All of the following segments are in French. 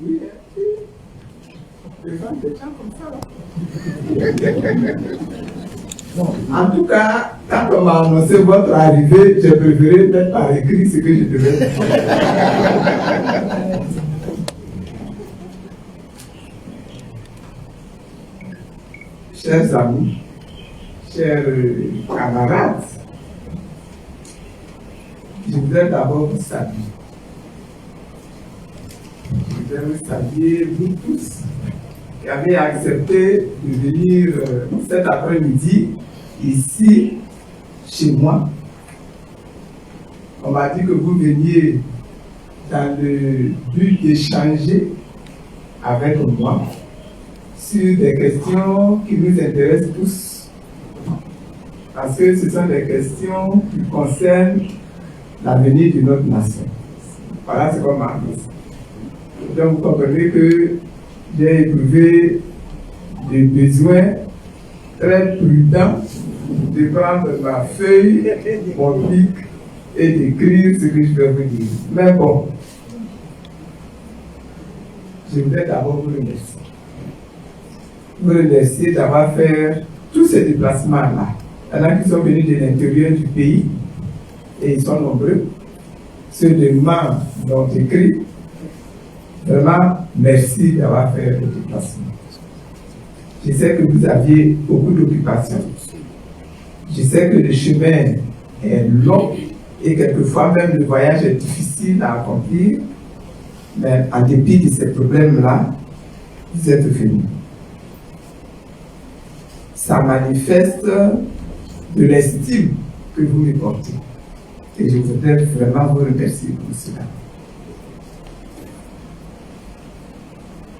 Oui, devant des gens comme ça, là. Bon, en tout cas, quand on m'a annoncé votre arrivée, j'ai préféré mettre par écrit ce que je devais faire. Chers amis, chers camarades, je voudrais d'abord vous saluer. Je voudrais vous saluer, vous tous, qui avez accepté de venir cet après-midi ici, chez moi. On m'a dit que vous veniez dans le but d'échanger avec moi sur des questions qui nous intéressent tous. Parce que ce sont des questions qui concernent l'avenir de notre nation. Voilà ce qu'on m'a dit. Donc vous comprenez que j'ai éprouvé des besoins très prudents de prendre ma feuille, mon pic et d'écrire ce que je vais vous dire. Mais bon, je voudrais d'abord vous remercier. Vous remercier d'avoir fait tous ces déplacements-là. Il y en a qui sont venus de l'intérieur du pays et ils sont nombreux. Ceux de membres l'ont écrit. Vraiment, merci d'avoir fait le déplacement. Je sais que vous aviez beaucoup d'occupations. Je sais que le chemin est long et quelquefois même le voyage est difficile à accomplir. Mais en dépit de ces problèmes-là, vous êtes venus. Ça manifeste de l'estime que vous me portez. Et je voudrais vraiment vous remercier pour cela.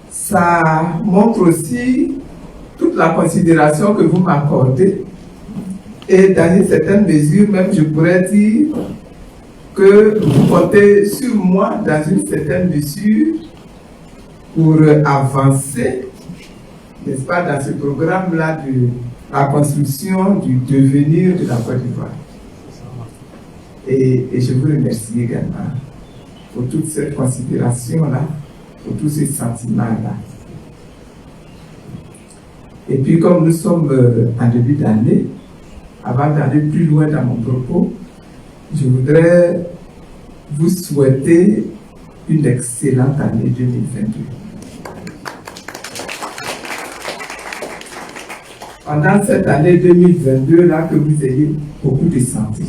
Ça montre aussi toute la considération que vous m'accordez. Et dans une certaine mesure, même je pourrais dire que vous comptez sur moi dans une certaine mesure pour avancer, n'est-ce pas, dans ce programme-là de la construction du devenir de la Côte d'Ivoire. Et je vous remercie également pour toute cette considération-là, pour tous ces sentiments-là. Et puis, comme nous sommes en début d'année, avant d'aller plus loin dans mon propos, je voudrais vous souhaiter une excellente année 2022. Pendant cette année 2022, là, que vous ayez beaucoup de santé.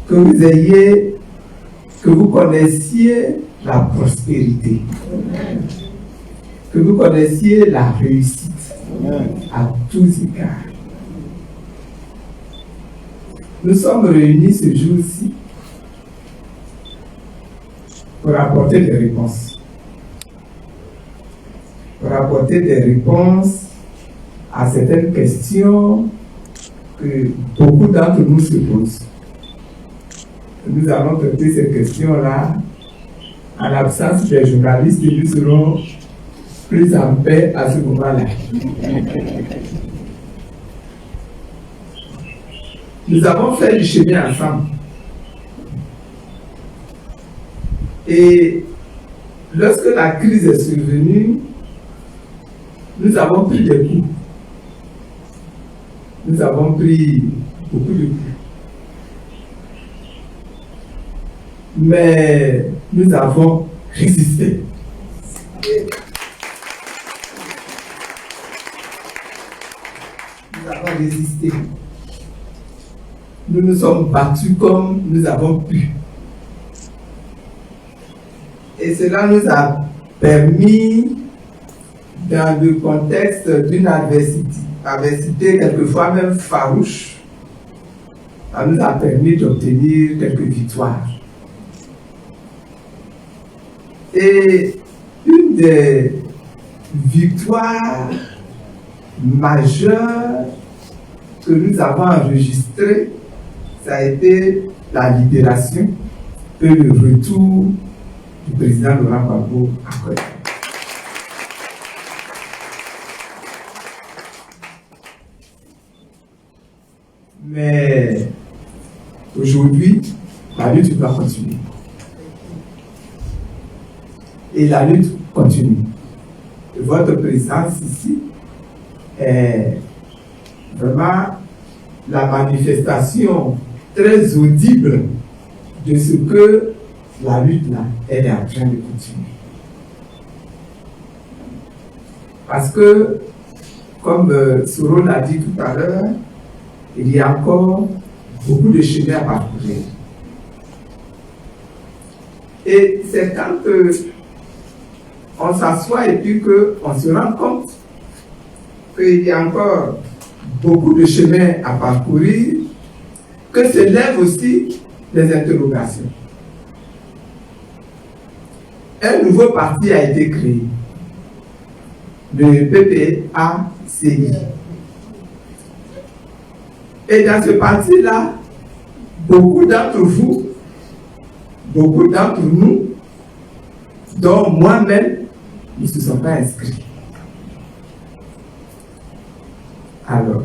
Que vous connaissiez la prospérité. Que vous connaissiez la réussite à tous égards. Nous sommes réunis ce jour-ci pour apporter des réponses. Pour apporter des réponses à certaines questions que beaucoup d'entre nous se posent. Nous allons traiter ces questions-là en l'absence des journalistes et nous serons plus en paix à ce moment-là. Nous avons fait du chemin ensemble. Et lorsque la crise est survenue, nous avons pris des coups. Nous avons pris beaucoup de coups. Mais nous avons résisté. Nous avons résisté. Nous nous sommes battus comme nous avons pu. Et cela nous a permis, dans le contexte d'une adversité quelquefois même farouche, ça nous a permis d'obtenir quelques victoires. Et une des victoires majeures que nous avons enregistrées, ça a été la libération et le retour du président Laurent Gbagbo à Côte d'Ivoire. Mais aujourd'hui, la lutte doit continuer. et la lutte continue. Votre présence ici est vraiment la manifestation très audible de ce que la lutte là, elle est en train de continuer. Parce que, comme Soro l'a dit tout à l'heure, il y a encore beaucoup de chemin à parcourir. Et c'est quand on s'assoit et puis qu'on se rend compte qu'il y a encore beaucoup de chemin à parcourir, que se lèvent aussi les interrogations. Un nouveau parti a été créé, le PPACI. Et dans ce parti-là, beaucoup d'entre vous, beaucoup d'entre nous, dont moi-même, ne se sont pas inscrits. Alors,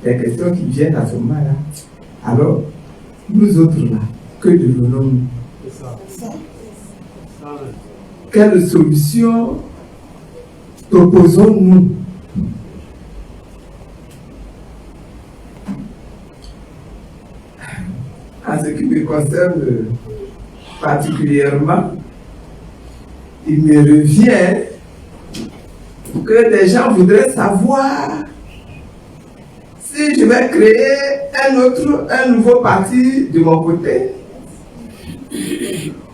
les questions qui viennent à ce moment-là, alors, nous autres là, que devenons-nous? Quelle solution proposons-nous? En ce qui me concerne particulièrement, il me revient que les gens voudraient savoir si je vais créer un nouveau parti de mon côté,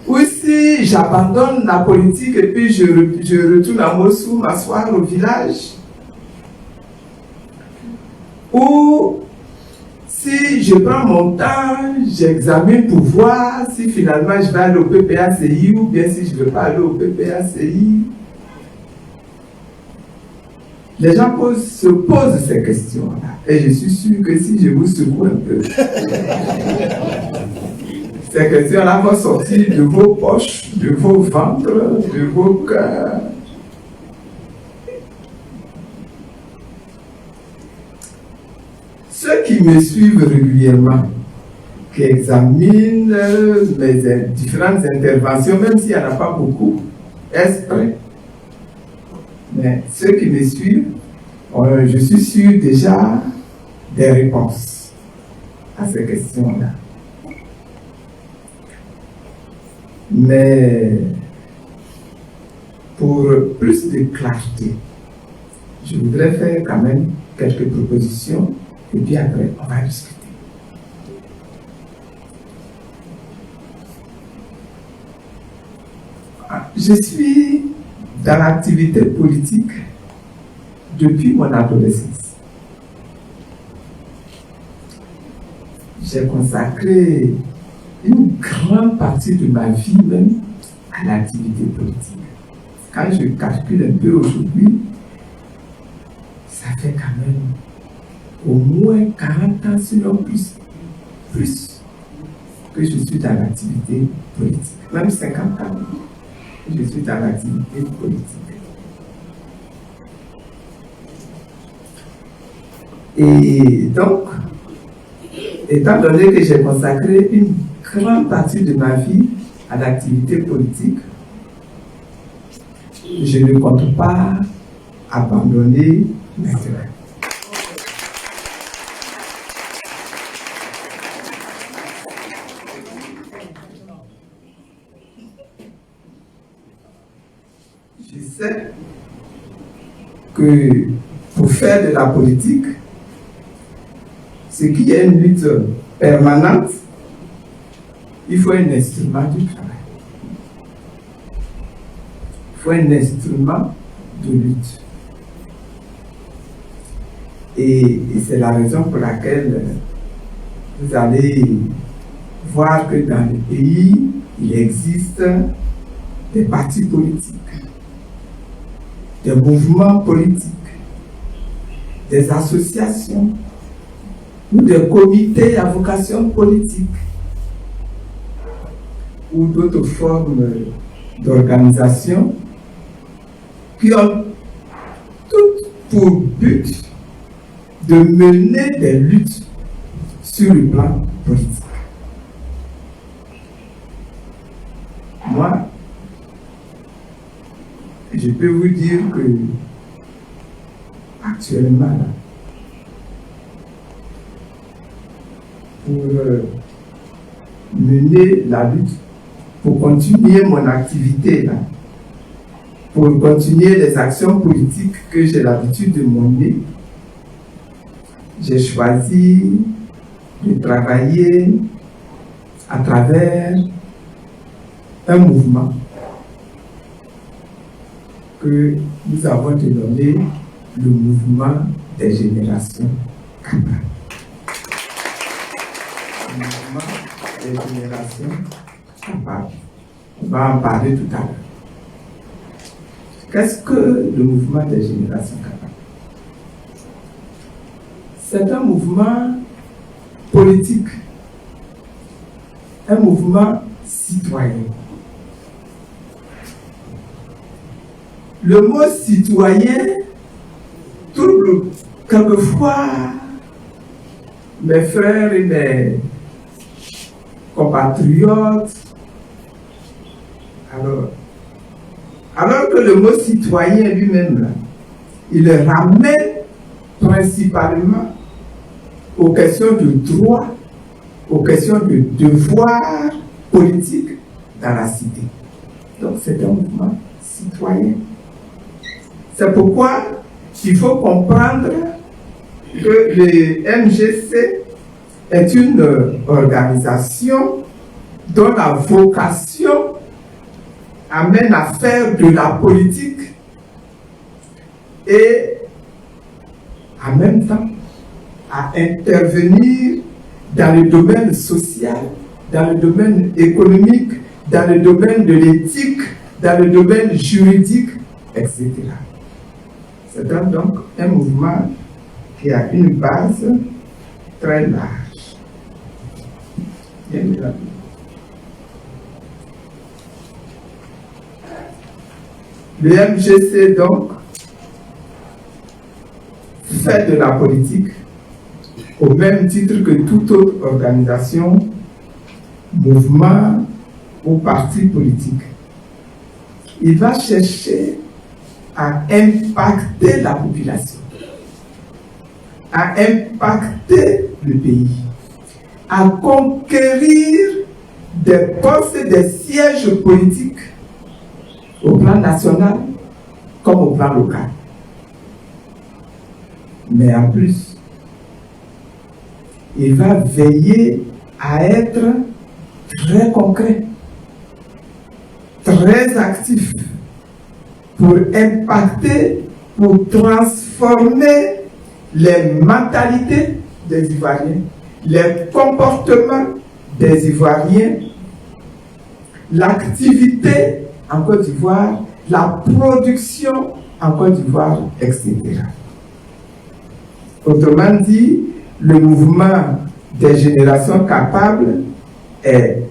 ou si j'abandonne la politique et puis je retourne à Mossou, m'asseoir au village, ou si je prends mon temps, j'examine pour voir si finalement je vais aller au PPACI ou bien si je ne veux pas aller au PPACI. Les gens se posent ces questions-là. Et je suis sûr que si je vous secoue un peu, ces questions-là vont sortir de vos poches, de vos ventres, de vos cœurs. Ceux qui me suivent régulièrement, qui examinent mes différentes interventions, même s'il n'y en a pas beaucoup, est-ce prêt? Mais ceux qui me suivent, je suis sûr déjà des réponses à ces questions-là. Mais pour plus de clarté, je voudrais faire quand même quelques propositions et puis après, on va discuter. Je suis dans l'activité politique depuis mon adolescence. J'ai consacré une grande partie de ma vie même à l'activité politique. Quand je calcule un peu aujourd'hui, ça fait quand même au moins 40 ans, sinon plus que je suis dans l'activité politique. Même 50 ans, je suis dans l'activité politique. Et donc, étant donné que j'ai consacré une grande partie de ma vie à l'activité politique, je ne compte pas abandonner maintenant. Je sais que pour faire de la politique, ce qui est une lutte permanente, il faut un instrument du travail. Il faut un instrument de lutte. Et c'est la raison pour laquelle vous allez voir que dans le pays, il existe des partis politiques, des mouvements politiques, des associations ou des comités à vocation politique ou d'autres formes d'organisation qui ont toutes pour but de mener des luttes sur le plan politique. Moi, je peux vous dire que actuellement, là, pour mener la lutte, pour continuer mon activité, là, pour continuer les actions politiques que j'ai l'habitude de mener, j'ai choisi de travailler à travers un mouvement que nous avons dénommé le mouvement des générations capables. Le mouvement des générations capables. On va en parler tout à l'heure. Qu'est-ce que le mouvement des générations capables? C'est un mouvement politique, un mouvement citoyen. Le mot citoyen trouble quelquefois mes frères et mes compatriotes. Alors que le mot citoyen lui-même, il le ramène principalement aux questions de droit, aux questions de devoir politique dans la cité. Donc c'est un mouvement citoyen. C'est pourquoi il faut comprendre que le MGC est une organisation dont la vocation amène à faire de la politique et en même temps à intervenir dans le domaine social, dans le domaine économique, dans le domaine de l'éthique, dans le domaine juridique, etc. C'est donc un mouvement qui a une base très large. Le MGC, donc, fait de la politique au même titre que toute autre organisation, mouvement ou parti politique. Il va chercher à impacter la population, à impacter le pays, à conquérir des postes et des sièges politiques au plan national comme au plan local. Mais en plus, il va veiller à être très concret, très actif pour impacter, pour transformer les mentalités des Ivoiriens, les comportements des Ivoiriens, l'activité en Côte d'Ivoire, la production en Côte d'Ivoire, etc. Autrement dit, le mouvement des générations capables est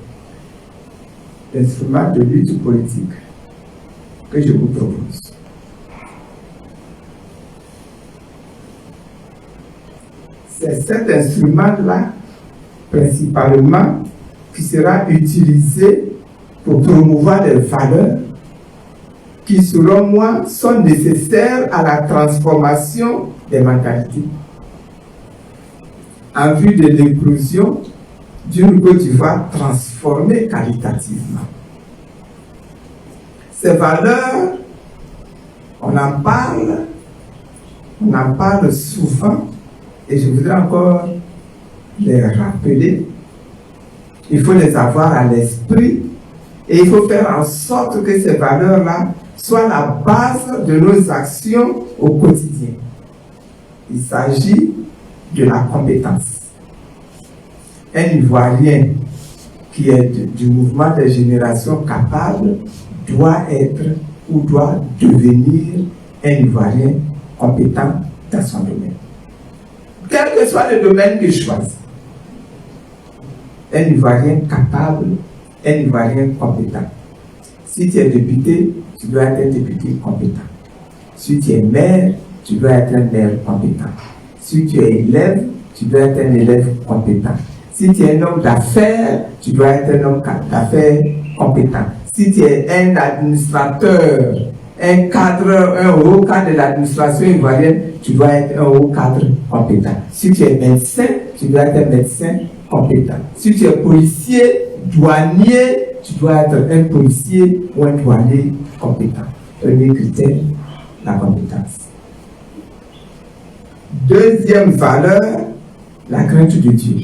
l'instrument de lutte politique que je vous propose. C'est cet instrument-là, principalement, qui sera utilisé pour promouvoir des valeurs qui, selon moi, sont nécessaires à la transformation des mentalités en vue de l'éclosion d'une Côte d'Ivoire transformée qualitativement. Ces valeurs, on en parle souvent, et je voudrais encore les rappeler. Il faut les avoir à l'esprit et il faut faire en sorte que ces valeurs-là soient la base de nos actions au quotidien. Il s'agit de la compétence. Un Ivoirien qui est du mouvement des générations capables doit être ou doit devenir un Ivoirien compétent dans son domaine. Quel que soit le domaine qu'il choisit. Un Ivoirien capable, un Ivoirien compétent. Si tu es député, tu dois être un député compétent. Si tu es maire, tu dois être un maire compétent. Si tu es élève, tu dois être un élève compétent. Si tu es un homme d'affaires, tu dois être un homme d'affaires compétent. Si tu es un administrateur, un cadre, un haut cadre de l'administration ivoirienne, tu dois être un haut cadre compétent. Si tu es médecin, tu dois être un médecin compétent. Si tu es policier, douanier, tu dois être un policier ou un douanier compétent. Premier critère, la compétence. Deuxième valeur, la crainte de Dieu.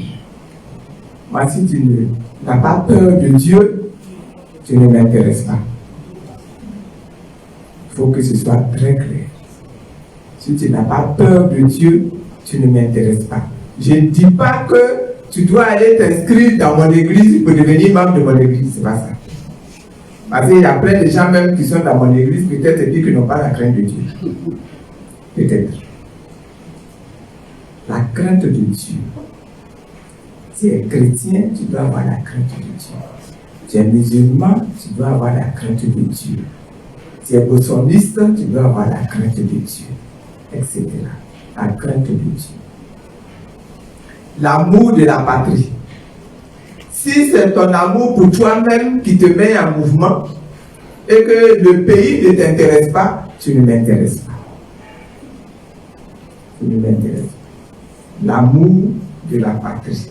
Moi, si tu n'as pas peur de Dieu, tu ne m'intéresses pas. Il faut que ce soit très clair. Si tu n'as pas peur de Dieu, tu ne m'intéresses pas. Je ne dis pas que tu dois aller t'inscrire dans mon église pour devenir membre de mon église. C'est pas ça. Parce qu'il y a plein de gens même qui sont dans mon église, peut-être et puis qui n'ont pas la crainte de Dieu. Peut-être. La crainte de Dieu. Si tu es chrétien, tu dois avoir la crainte de Dieu. Tu es musulman, tu dois avoir la crainte de Dieu. Si tu es bossoniste, tu dois avoir la crainte de Dieu, etc. La crainte de Dieu. L'amour de la patrie. Si c'est ton amour pour toi-même qui te met en mouvement et que le pays ne t'intéresse pas, tu ne m'intéresses pas. Tu ne m'intéresses pas. L'amour de la patrie.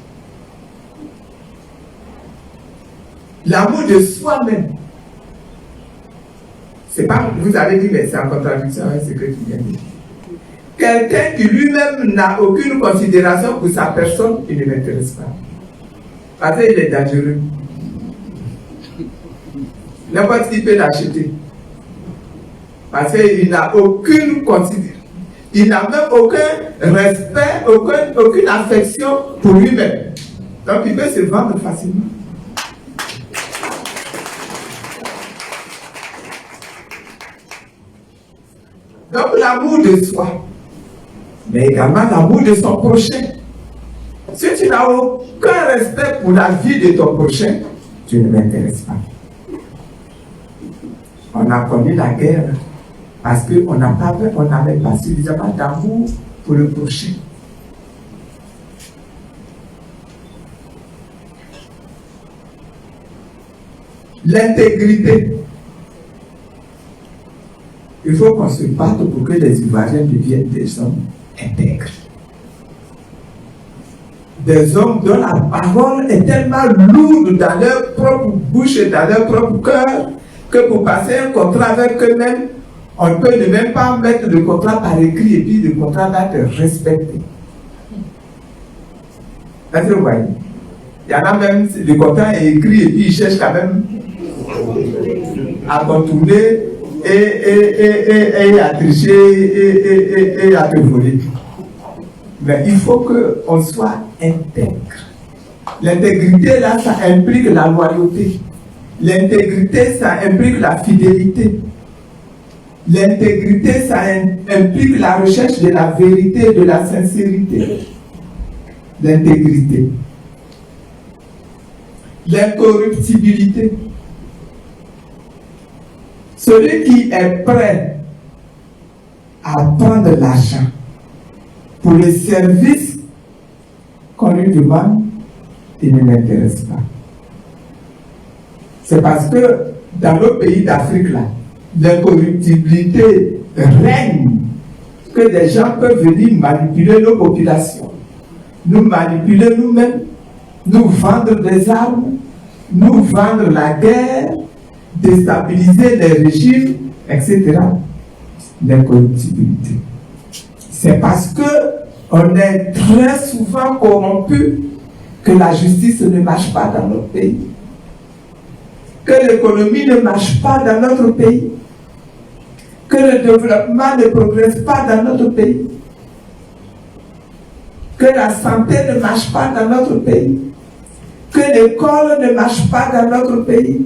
L'amour de soi-même. C'est pas, vous avez dit, mais c'est en contradiction avec ce que tu viens de dire. Quelqu'un qui lui-même n'a aucune considération pour sa personne, il ne m'intéresse pas. Parce qu'il est dangereux. N'importe qui peut l'acheter. Parce qu'il n'a aucune considération. Il n'a même aucun respect, aucune affection pour lui-même. Donc il peut se vendre facilement. Donc l'amour de soi, mais également l'amour de son prochain. Si tu n'as aucun respect pour la vie de ton prochain, tu ne m'intéresses pas. On a connu la guerre parce qu'on n'avait pas suffisamment d'amour pour le prochain. L'intégrité. Il faut qu'on se batte pour que les Ivoiriens deviennent des hommes intègres. Des hommes dont la parole est tellement lourde dans leur propre bouche et dans leur propre cœur que pour passer un contrat avec eux-mêmes, on ne peut même pas mettre le contrat par écrit et puis le contrat va être respecté. Est-ce que vous voyez? Il y en a même, le contrat est écrit et puis ils cherchent quand même à contourner et à tricher et à te voler. Mais il faut qu'on soit intègre. L'intégrité, là, ça implique la loyauté. L'intégrité, ça implique la fidélité. L'intégrité, ça implique la recherche de la vérité, de la sincérité. L'intégrité. L'incorruptibilité. Celui qui est prêt à prendre l'argent pour les services qu'on lui demande, il ne m'intéresse pas. C'est parce que dans nos pays d'Afrique, là, l'incorruptibilité règne, que des gens peuvent venir manipuler nos populations, nous manipuler nous-mêmes, nous vendre des armes, nous vendre la guerre, déstabiliser les régimes, etc. L'incorruptibilité. C'est parce qu'on est très souvent corrompu que la justice ne marche pas dans notre pays, que l'économie ne marche pas dans notre pays, que le développement ne progresse pas dans notre pays, que la santé ne marche pas dans notre pays, que l'école ne marche pas dans notre pays.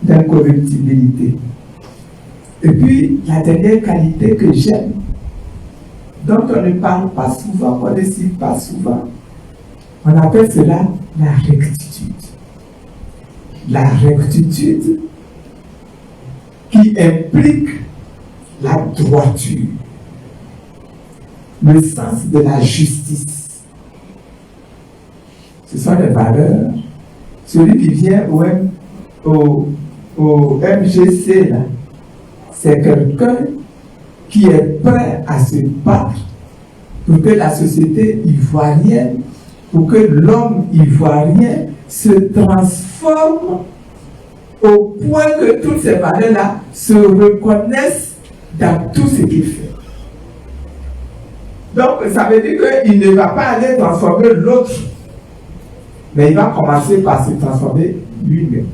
D'incorruptibilité. Et puis, la dernière qualité que j'aime, dont on ne parle pas souvent, on ne cite pas souvent, on appelle cela la rectitude. La rectitude qui implique la droiture, le sens de la justice. Ce sont les valeurs. Celui qui vient au MGC, là, c'est quelqu'un qui est prêt à se battre pour que la société ivoirienne, pour que l'homme ivoirien se transforme au point que toutes ces valeurs-là se reconnaissent dans tout ce qu'il fait. Donc, ça veut dire qu'il ne va pas aller transformer l'autre, mais il va commencer par se transformer lui-même.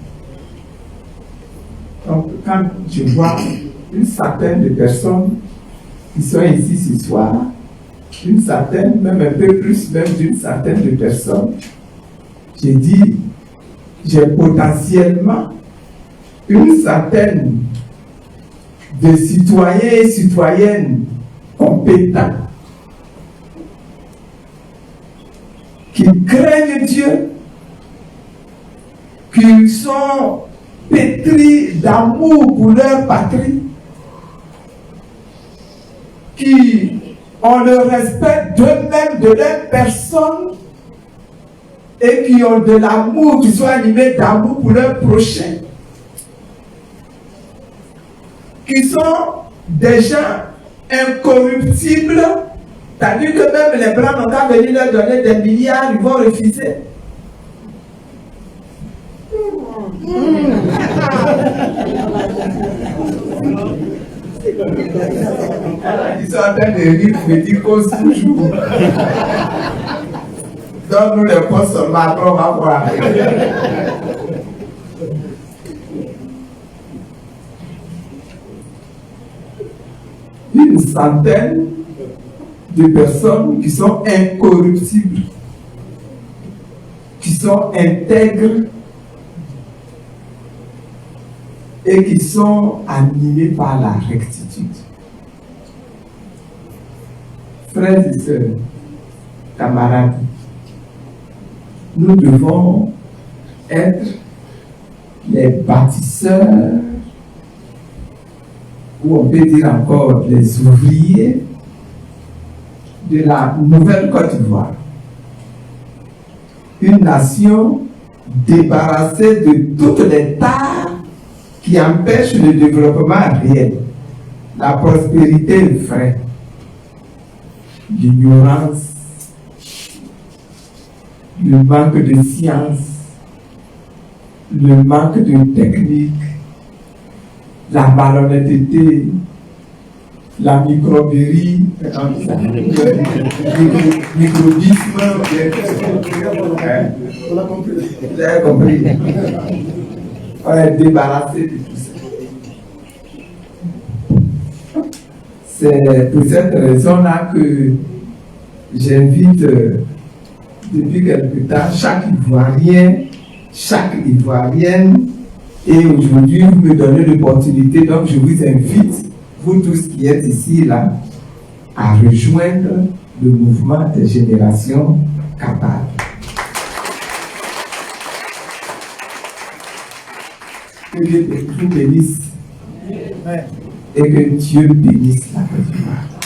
Donc, quand je vois une centaine de personnes qui sont ici ce soir, une centaine, même un peu plus, même d'une centaine de personnes, j'ai dit, j'ai potentiellement une centaine de citoyens et citoyennes compétents qui craignent Dieu, qui sont pétris d'amour pour leur patrie, qui ont le respect d'eux-mêmes, de leur personne, et qui ont de l'amour, qui sont animés d'amour pour leur prochain, qui sont des gens incorruptibles, c'est-à-dire que même les Blancs n'ont qu'à venir leur donner des milliards, ils vont refuser. Ils sont en train de rire, me dire cause toujours. Donne-nous les postes seulement, après on va voir. Une centaine de personnes qui sont incorruptibles, qui sont intègres et qui sont animés par la rectitude. Frères et sœurs, camarades, nous devons être les bâtisseurs, ou on peut dire encore les ouvriers de la nouvelle Côte d'Ivoire. Une nation débarrassée de toutes les tares qui empêchent le développement réel, la prospérité vraie, l'ignorance, le manque de science, le manque de technique, la malhonnêteté, la microberie, le microbisme. On a compris. Vous avez compris. On est débarrassé de tout ça. C'est pour cette raison-là que j'invite depuis quelque temps chaque Ivoirien, chaque Ivoirienne, et aujourd'hui vous me donnez l'opportunité, donc je vous invite, vous tous qui êtes ici, là, à rejoindre le mouvement des générations capables. Que Dieu vous bénisse et que Dieu bénisse la Côte d'Ivoire.